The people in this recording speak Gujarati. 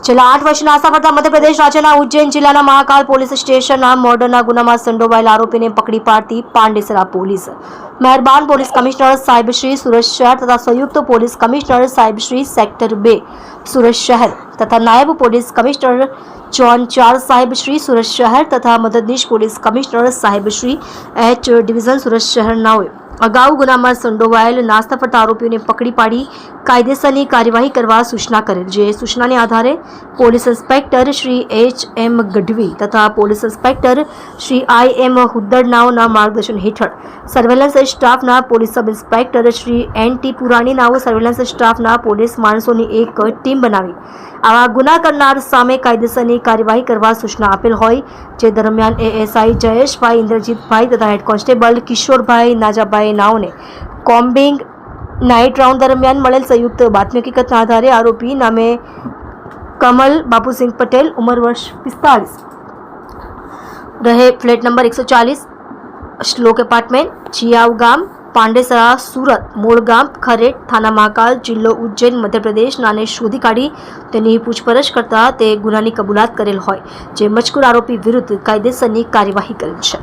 છેલ્લા 8 વર્ષના આસાવડતા મધ્યપ્રદેશ રાજ્યના ઉજ્જૈન જિલ્લાના મહાકાલ પોલીસ સ્ટેશનના મર્ડરના ગુનામાં સંડોવાયેલા આરોપીને પકડી પાડતી પાંડેસરા પોલીસ મહેરબાન પોલીસ કમિશનર સાહેબ શ્રી સુરત શહેર તથા સંયુક્ત પોલીસ કમિશનર સાહેબ શ્રી સેક્ટર 2 સુરત શહેર તથા નાયબ પોલીસ કમિશનર જોન 4 સાહેબ શ્રી સુરત શહેર તથા મદદનીશ પોલીસ કમિશનર સાહેબ શ્રી એચ ડિવિઝન સુરત શહેરનાઓએ અગાઉ ગુનામાં સંડોવાયેલ નાસ્તા ફરતા આરોપીઓને પકડી પાડી કાયદેસરની કાર્યવાહી કરવા સૂચના કરેલ, જે સૂચનાને આધારે police inspector Shri H M. Gadhvi તથા પોલીસ ઇન્સ્પેક્ટર શ્રી આઈ.એમ. હુદ્દડનાઓના માર્ગદર્શન હેઠળ સર્વેલન્સ સ્ટાફના police sub inspector Shri N T. પુરાણીનાઓ સર્વેલન્સ સ્ટાફના પોલીસ માણસોની એક ટીમ બનાવી આવા ગુના કરનાર સામે કાયદેસરની કાર્યવાહી કરવા સૂચના આપેલ હોય, જે દરમિયાન એએસઆઈ જયેશભાઈ ઇન્દ્રજીતભાઈ તથા head constable Kishorbhai Najabhai નાઓને combing night round દરમિયાન મળેલ સંયુક્ત બાતમી હકીકતના આધારે આરોપી નામે કમલ બાપુસિંહ પટેલ, ઉંમર વર્ષ 45, રહે ફ્લેટ નંબર 140, શ્લોક એપાર્ટમેન્ટ, ચિયાવ ગામ, પાંડેસરા, સુરત, મૂળ ગામ ખરેટ, થાના મહાકાલ, જિલ્લો ઉજ્જૈન, મધ્યપ્રદેશ નાને શોધી કાઢી તેની પૂછપરછ કરતા તે ગુનાની કબૂલાત કરેલ હોય, જે મજકૂર આરોપી વિરુદ્ધ કાયદેસરની કાર્યવાહી કરેલ છે.